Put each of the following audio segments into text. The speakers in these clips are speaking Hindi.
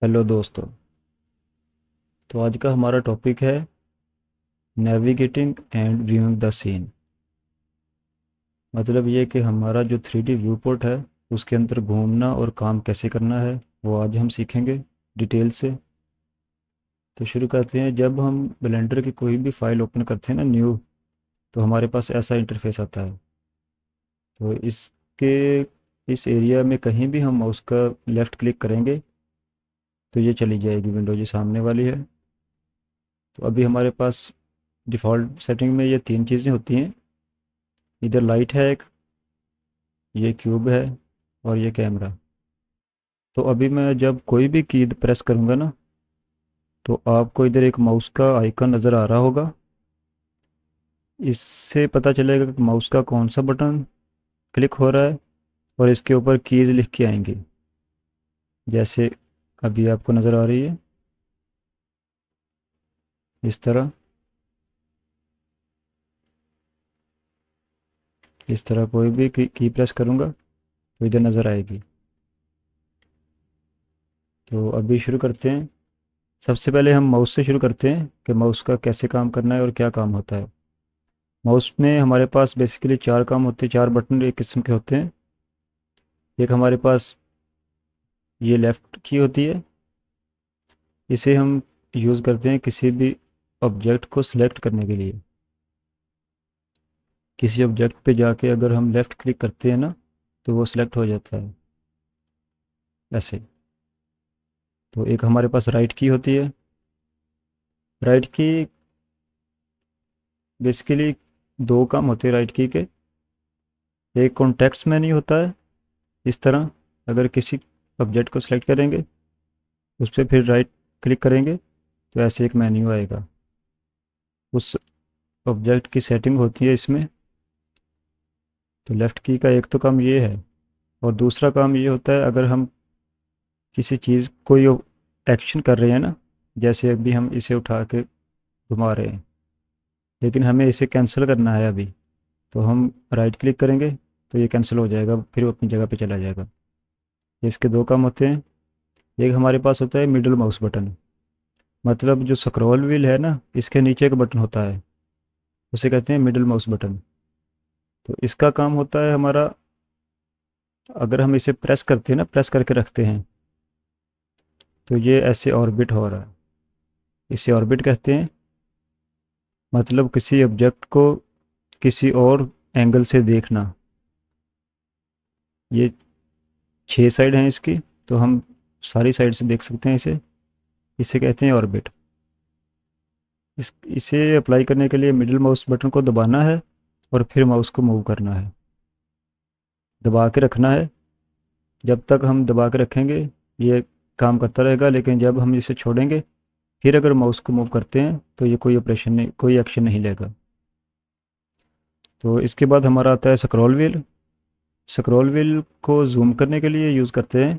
हेलो दोस्तों। तो आज का हमारा टॉपिक है navigating and viewing the scene. मतलब ये कि हमारा जो 3D व्यू पोर्ट है उसके अंदर घूमना और काम कैसे करना है वो आज हम सीखेंगे डिटेल से। तो शुरू करते हैं। जब हम ब्लेंडर की कोई भी फाइल ओपन करते हैं ना न्यू, तो हमारे पास ऐसा इंटरफेस आता है। तो इसके इस एरिया में कहीं भी हम माउस का लेफ़्ट क्लिक करेंगे तो ये चली जाएगी विंडो जो सामने वाली है। तो अभी हमारे पास डिफ़ॉल्ट सेटिंग में ये तीन चीज़ें होती हैं। इधर लाइट है एक, ये क्यूब है और ये कैमरा। तो अभी मैं जब कोई भी की प्रेस करूँगा ना, तो आपको इधर एक माउस का आइकन नज़र आ रहा होगा। इससे पता चलेगा कि माउस का कौन सा बटन क्लिक हो रहा है और इसके ऊपर कीज़ लिख के आएंगी, जैसे अभी आपको नज़र आ रही है इस तरह। इस तरह कोई भी की प्रेस करूँगा तो इधर नज़र आएगी। तो अभी शुरू करते हैं। सबसे पहले हम माउस से शुरू करते हैं कि माउस का कैसे काम करना है और क्या काम होता है। माउस में हमारे पास बेसिकली चार काम होते हैं, चार बटन एक किस्म के होते हैं। एक हमारे पास ये लेफ़्ट की होती है। इसे हम यूज़ करते हैं किसी भी ऑब्जेक्ट को सिलेक्ट करने के लिए। किसी ऑब्जेक्ट पे जाके अगर हम लेफ़्ट क्लिक करते हैं ना, तो वो सिलेक्ट हो जाता है ऐसे। तो एक हमारे पास राइट की होती है। राइट की बेसिकली दो काम होते हैं राइट की के। एक कॉन्टेक्स्ट मेन्यू होता है इस तरह। अगर किसी ऑब्जेक्ट को सिलेक्ट करेंगे, उस पर फिर राइट क्लिक करेंगे तो ऐसे एक मेन्यू आएगा। उस ऑब्जेक्ट की सेटिंग होती है इसमें। तो लेफ़्ट की का एक तो काम ये है। और दूसरा काम ये होता है, अगर हम किसी चीज़ कोई एक्शन कर रहे हैं ना, जैसे अभी हम इसे उठा के घुमा रहे हैं, लेकिन हमें इसे कैंसिल करना है अभी, तो हम राइट क्लिक करेंगे तो ये कैंसिल हो जाएगा, फिर वो अपनी जगह पे चला जाएगा। इसके दो काम होते हैं। एक हमारे पास होता है मिडल माउस बटन। मतलब जो स्क्रॉल व्हील है ना, इसके नीचे एक बटन होता है, उसे कहते हैं मिडल माउस बटन। तो इसका काम होता है हमारा, अगर हम इसे प्रेस करते हैं ना, प्रेस करके रखते हैं, तो ये ऐसे ऑर्बिट हो रहा है। इसे ऑर्बिट कहते हैं। मतलब किसी ऑब्जेक्ट को किसी और एंगल से देखना। ये छह साइड हैं इसकी, तो हम सारी साइड से देख सकते हैं इसे। इसे कहते हैं ऑर्बिट। इसे अप्लाई करने के लिए मिडिल माउस बटन को दबाना है और फिर माउस को मूव करना है। दबा के रखना है। जब तक हम दबा के रखेंगे ये काम करता रहेगा, लेकिन जब हम इसे छोड़ेंगे फिर अगर माउस को मूव करते हैं तो ये कोई ऑपरेशन नहीं, कोई एक्शन नहीं लेगा। तो इसके बाद हमारा आता है स्क्रॉल व्हील। स्क्रॉल व्हील को जूम करने के लिए यूज़ करते हैं।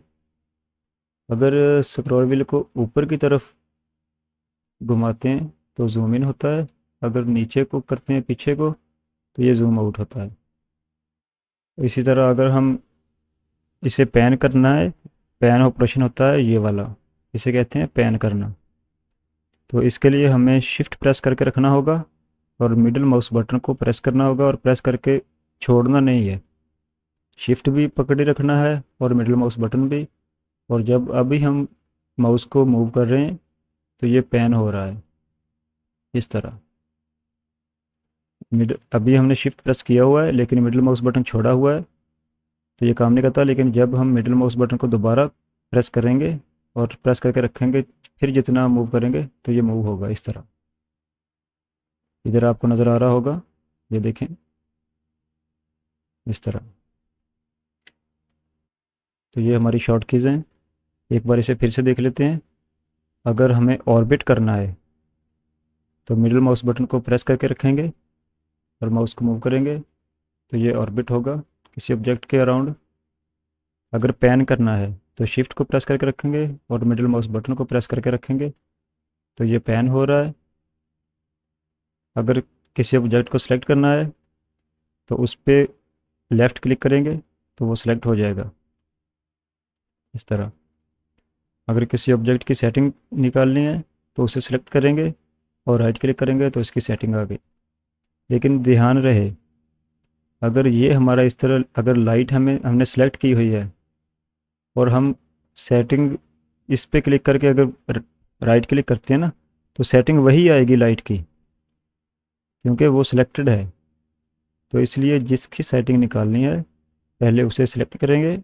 अगर स्क्रॉल व्हील को ऊपर की तरफ घुमाते हैं तो जूम इन होता है। अगर नीचे को करते हैं पीछे को, तो ये जूम आउट होता है। इसी तरह अगर हम इसे पैन करना है, पैन ऑपरेशन होता है ये वाला, इसे कहते हैं पैन करना। तो इसके लिए हमें शिफ्ट प्रेस करके रखना होगा और मिडिल माउस बटन को प्रेस करना होगा, और प्रेस करके छोड़ना नहीं है। शिफ्ट भी पकड़े रखना है और मिडिल माउस बटन भी। और जब अभी हम माउस को मूव कर रहे हैं तो ये पैन हो रहा है इस तरह। मिड अभी हमने शिफ्ट प्रेस किया हुआ है लेकिन मिडिल माउस बटन छोड़ा हुआ है, तो ये काम नहीं करता। लेकिन जब हम मिडिल माउस बटन को दोबारा प्रेस करेंगे और प्रेस करके रखेंगे, फिर जितना मूव करेंगे तो ये मूव होगा इस तरह। इधर आपको नज़र आ रहा होगा, ये देखें इस तरह। तो ये हमारी शॉर्ट कीज़ हैं। एक बार इसे फिर से देख लेते हैं। अगर हमें ऑर्बिट करना है तो मिडिल माउस बटन को प्रेस करके रखेंगे और माउस को मूव करेंगे तो ये ऑर्बिट होगा किसी ऑब्जेक्ट के अराउंड। अगर पैन करना है तो शिफ्ट को प्रेस करके रखेंगे और मिडिल माउस बटन को प्रेस करके रखेंगे तो ये पैन हो रहा है। अगर किसी ऑब्जेक्ट को सिलेक्ट करना है तो उस पर लेफ़्ट क्लिक करेंगे तो वो सिलेक्ट हो जाएगा इस तरह। अगर किसी ऑब्जेक्ट की सेटिंग निकालनी है तो उसे सिलेक्ट करेंगे और राइट क्लिक करेंगे तो इसकी सेटिंग आ गई। लेकिन ध्यान रहे, अगर ये हमारा इस तरह, अगर लाइट हमने सेलेक्ट की हुई है और हम सेटिंग इस पे क्लिक करके अगर राइट क्लिक करते हैं ना, तो सेटिंग वही आएगी लाइट की, क्योंकि वो सिलेक्टेड है। तो इसलिए जिसकी सेटिंग निकालनी है पहले उसे सिलेक्ट करेंगे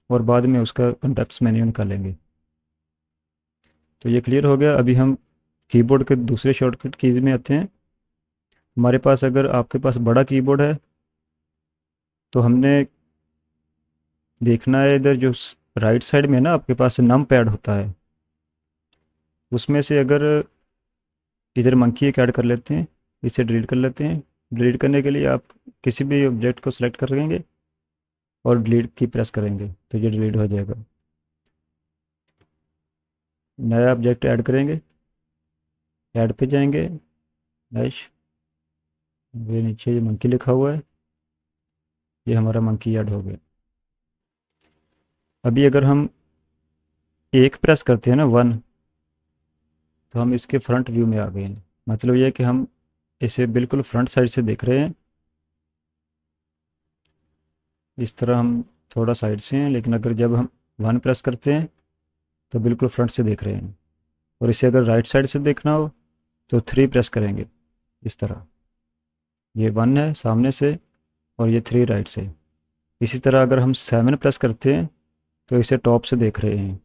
और बाद में उसका कॉन्टेक्स्ट मेन्यू निकालेंगे। तो ये क्लियर हो गया। अभी हम कीबोर्ड के दूसरे शॉर्टकट कीज़ में आते हैं। हमारे पास, अगर आपके पास बड़ा कीबोर्ड है तो हमने देखना है इधर जो राइट साइड में ना आपके पास नम पैड होता है, उसमें से अगर इधर मंकी एक ऐड कर लेते हैं, इसे डिलीट कर लेते हैं। डिलीट करने के लिए आप किसी भी ऑब्जेक्ट को सिलेक्ट करेंगे और डिलीट की प्रेस करेंगे तो ये डिलीट हो जाएगा। नया ऑब्जेक्ट ऐड करेंगे, ऐड पे जाएंगे, डैश, ये नीचे ये मंकी लिखा हुआ है, ये हमारा मंकी ऐड हो गया। अभी अगर हम एक प्रेस करते हैं ना, 1, तो हम इसके फ्रंट व्यू में आ गए हैं। मतलब ये है कि हम इसे बिल्कुल फ्रंट साइड से देख रहे हैं। इस तरह हम थोड़ा साइड से हैं, लेकिन अगर जब हम 1 प्रेस करते हैं तो बिल्कुल फ्रंट से देख रहे हैं। और इसे अगर राइट साइड से देखना हो तो 3 प्रेस करेंगे इस तरह। ये 1 है सामने से और ये 3 राइट से। इसी तरह अगर हम 7 प्रेस करते हैं तो इसे टॉप से देख रहे हैं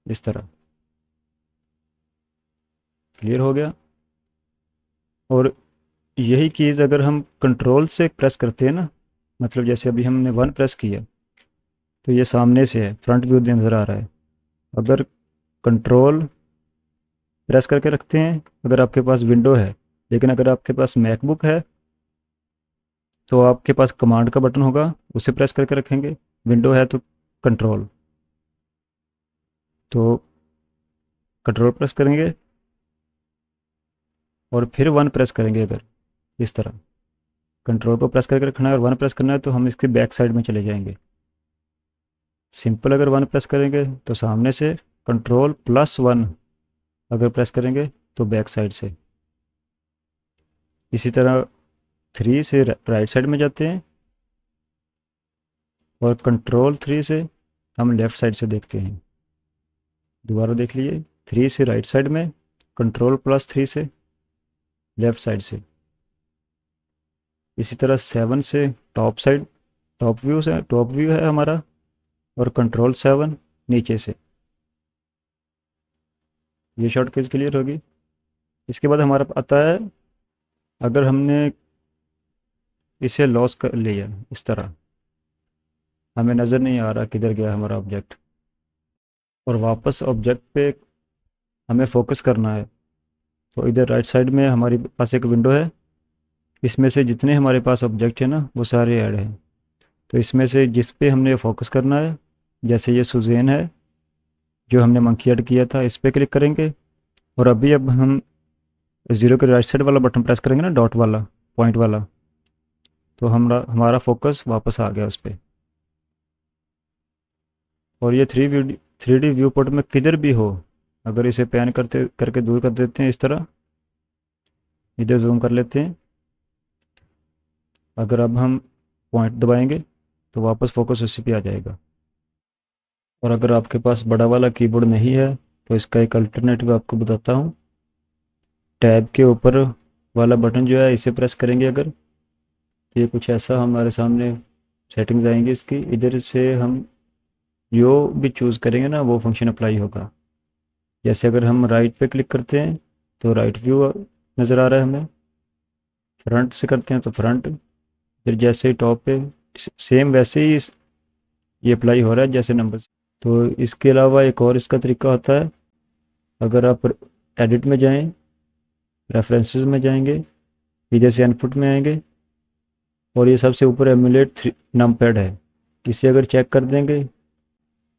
इस तरह। क्लियर हो गया। और यही चीज़ अगर हम कंट्रोल से प्रेस करते हैं ना, मतलब जैसे अभी हमने 1 प्रेस किया तो ये सामने से है, फ्रंट व्यू नज़र आ रहा है। अगर कंट्रोल प्रेस करके रखते हैं अगर आपके पास विंडो है, लेकिन अगर आपके पास मैकबुक है तो आपके पास कमांड का बटन होगा, उसे प्रेस करके रखेंगे। विंडो है तो कंट्रोल, तो कंट्रोल प्रेस करेंगे और फिर 1 प्रेस करेंगे। अगर इस तरह कंट्रोल को प्रेस करके रखना है और 1 प्रेस करना है तो हम इसके बैक साइड में चले जाएंगे। सिंपल अगर 1 प्रेस करेंगे तो सामने से, कंट्रोल प्लस 1 अगर प्रेस करेंगे तो बैक साइड से। इसी तरह 3 से राइट साइड में जाते हैं और कंट्रोल 3 से हम लेफ़्ट साइड से देखते हैं। दोबारा देख लीजिए, 3 से राइट साइड में, कंट्रोल प्लस 3 से लेफ़्ट साइड से। इसी तरह 7 से टॉप साइड, टॉप व्यू है हमारा, और कंट्रोल 7 नीचे से। ये शॉर्टकट क्लियर होगी। इसके बाद हमारा आता है, अगर हमने इसे लॉस कर लिया इस तरह, हमें नज़र नहीं आ रहा किधर गया हमारा ऑब्जेक्ट, और वापस ऑब्जेक्ट पे हमें फोकस करना है, तो इधर राइट साइड में हमारे पास एक विंडो है। इसमें से जितने हमारे पास ऑब्जेक्ट है ना वो सारे ऐड हैं। तो इसमें से जिस पे हमने फोकस करना है, जैसे ये सुजैन है जो हमने मंकी ऐड किया था, इस पे क्लिक करेंगे। और अब हम ज़ीरो के राइट साइड वाला बटन प्रेस करेंगे ना, डॉट वाला, पॉइंट वाला, तो हमारा फोकस वापस आ गया उस पर। और ये 3D व्यू पोर्ट में किधर भी हो, अगर इसे पैन करके दूर कर देते हैं इस तरह, इधर जूम कर लेते हैं, अगर अब हम पॉइंट दबाएंगे तो वापस फोकस उसी पे आ जाएगा। और अगर आपके पास बड़ा वाला कीबोर्ड नहीं है तो इसका एक अल्टरनेटिव आपको बताता हूँ। टैब के ऊपर वाला बटन जो है, इसे प्रेस करेंगे अगर, तो ये कुछ ऐसा हमारे सामने सेटिंग्स आएंगी इसकी। इधर से हम जो भी चूज़ करेंगे ना वो फंक्शन अप्लाई होगा। जैसे अगर हम राइट पे क्लिक करते हैं तो राइट व्यू नज़र आ रहा है हमें, फ्रंट से करते हैं तो फ्रंट, फिर जैसे ही टॉप पे, सेम वैसे ही ये अप्लाई हो रहा है जैसे नंबर। तो इसके अलावा एक और इसका तरीका होता है, अगर आप एडिट में जाएं, रेफरेंसेस में जाएंगे, इधर से इनपुट में आएंगे और ये सबसे ऊपर एमुलेट नमपैड है, इसे अगर चेक कर देंगे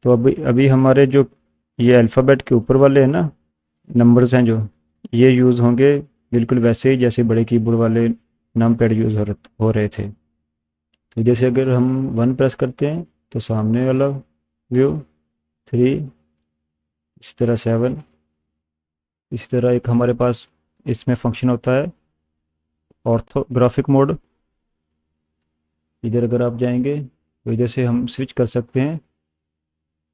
तो अभी अभी हमारे जो ये अल्फ़ाबेट के ऊपर वाले हैं ना नंबर्स हैं, जो ये यूज़ होंगे बिल्कुल वैसे ही जैसे बड़े कीबोर्ड वाले नमपैड यूज़ हो रहे थे। तो जैसे अगर हम 1 प्रेस करते हैं तो सामने वाला व्यू, 3, इसी तरह 7। इसी तरह एक हमारे पास इसमें फंक्शन होता है ऑर्थोग्राफिक मोड। इधर अगर आप जाएंगे तो इधर से हम स्विच कर सकते हैं।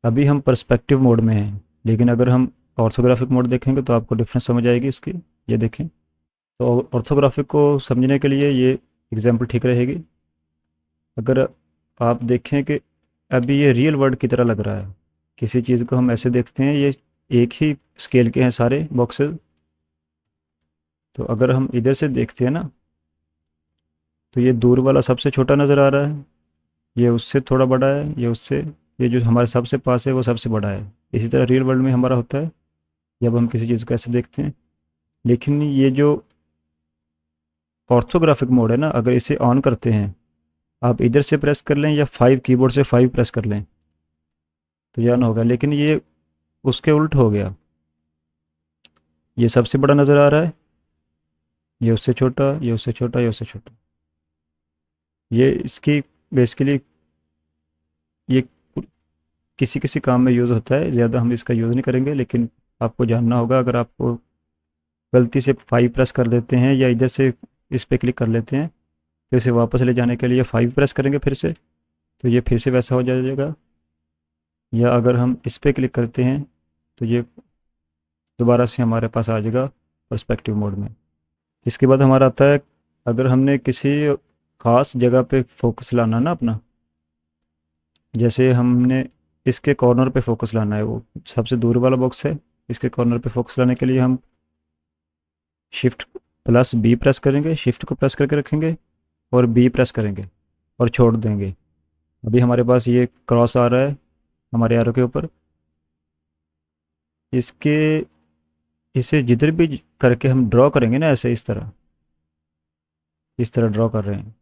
अभी हम पर्सपेक्टिव मोड में हैं, लेकिन अगर हम ऑर्थोग्राफिक मोड देखेंगे तो आपको डिफरेंस समझ आएगी इसकी। ये देखें, तो ऑर्थोग्राफिक को समझने के लिए ये एग्जांपल ठीक रहेगी। अगर आप देखें कि अभी ये रियल वर्ल्ड की तरह लग रहा है, किसी चीज़ को हम ऐसे देखते हैं, ये एक ही स्केल के हैं सारे बॉक्सेस। तो अगर हम इधर से देखते हैं ना, तो ये दूर वाला सबसे छोटा नज़र आ रहा है, ये उससे थोड़ा बड़ा है, ये उससे, ये जो हमारे सबसे पास है वो सबसे बड़ा है। इसी तरह रियल वर्ल्ड में हमारा होता है जब हम किसी चीज़ को ऐसे देखते हैं। लेकिन ये जो ऑर्थोग्राफिक मोड है ना, अगर इसे ऑन करते हैं, आप इधर से प्रेस कर लें या 5 कीबोर्ड से 5 प्रेस कर लें तो यह ऑन होगा। लेकिन ये उसके उल्ट हो गया, ये सबसे बड़ा नज़र आ रहा है, ये उससे छोटा, ये उससे छोटा, ये उससे छोटा। ये इसकी बेसिकली ये किसी किसी काम में यूज़ होता है, ज़्यादा हम इसका यूज़ नहीं करेंगे। लेकिन आपको जानना होगा, अगर आपको गलती से 5 प्रेस कर देते हैं या इधर से इस पर क्लिक कर लेते हैं, तो इसे वापस ले जाने के लिए 5 प्रेस करेंगे फिर से, तो ये फिर से वैसा हो जाएगा। या अगर हम इस पर क्लिक करते हैं तो ये दोबारा से हमारे पास आ जाएगा पर्सपेक्टिव मोड में। इसके बाद हमारा आता है, अगर हमने किसी ख़ास जगह पे फोकस लाना ना अपना, जैसे हमने इसके कॉर्नर पे फोकस लाना है, वो सबसे दूर वाला बॉक्स है, इसके कॉर्नर पे फोकस लाने के लिए हम शिफ्ट+B प्रेस करेंगे, शिफ्ट को प्रेस करके रखेंगे और B प्रेस करेंगे और छोड़ देंगे। अभी हमारे पास ये क्रॉस आ रहा है हमारे एरो के ऊपर। इसके इसे जिधर भी करके हम ड्रॉ करेंगे ना, ऐसे इस तरह ड्रॉ कर रहे हैं,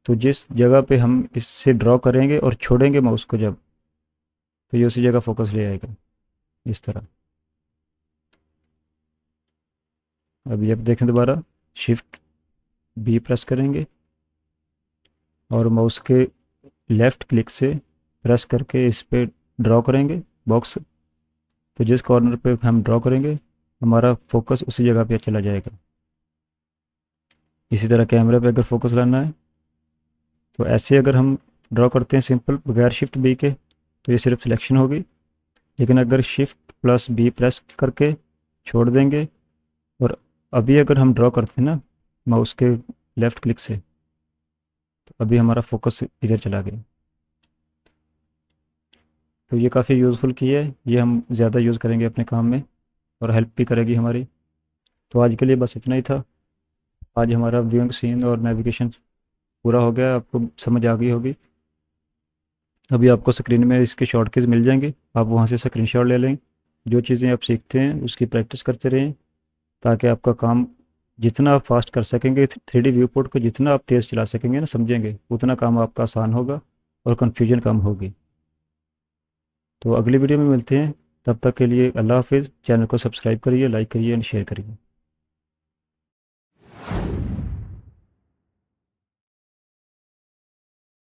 तो जिस जगह पे हम इससे ड्रॉ करेंगे और छोड़ेंगे माउस को जब, तो ये उसी जगह फोकस ले आएगा इस तरह। अभी अब देखें दोबारा, शिफ्ट+B प्रेस करेंगे और माउस के लेफ़्ट क्लिक से प्रेस करके इस पे ड्रॉ करेंगे बॉक्स। तो जिस कॉर्नर पे हम ड्रॉ करेंगे, हमारा फोकस उसी जगह पे चला जाएगा। इसी तरह कैमरे पे अगर फोकस लाना है, तो ऐसे अगर हम ड्रॉ करते हैं सिंपल बगैर शिफ्ट+B के, तो ये सिर्फ सिलेक्शन होगी। लेकिन अगर शिफ्ट+B प्रेस करके छोड़ देंगे और अभी अगर हम ड्रॉ करते हैं ना माउस के लेफ़्ट क्लिक से, तो अभी हमारा फोकस इधर चला गया। तो ये काफ़ी यूज़फुल की है, ये हम ज़्यादा यूज़ करेंगे अपने काम में और हेल्प भी करेगी हमारी। तो आज के लिए बस इतना ही था। आज हमारा व्यूइंग सीन और नेविगेशन पूरा हो गया, आपको समझ आ गई होगी। अभी आपको स्क्रीन में इसके शॉर्टकीज मिल जाएंगे, आप वहाँ से स्क्रीनशॉट ले लें। जो चीज़ें आप सीखते हैं उसकी प्रैक्टिस करते रहें, ताकि आपका काम जितना आप फास्ट कर सकेंगे, 3D व्यू पोर्ट को जितना आप तेज़ चला सकेंगे ना, समझेंगे, उतना काम आपका आसान होगा और कन्फ्यूजन कम होगी। तो अगली वीडियो में मिलते हैं, तब तक के लिए अल्लाह हाफिज़। चैनल को सब्सक्राइब करिए, लाइक करिए एंड शेयर करिए।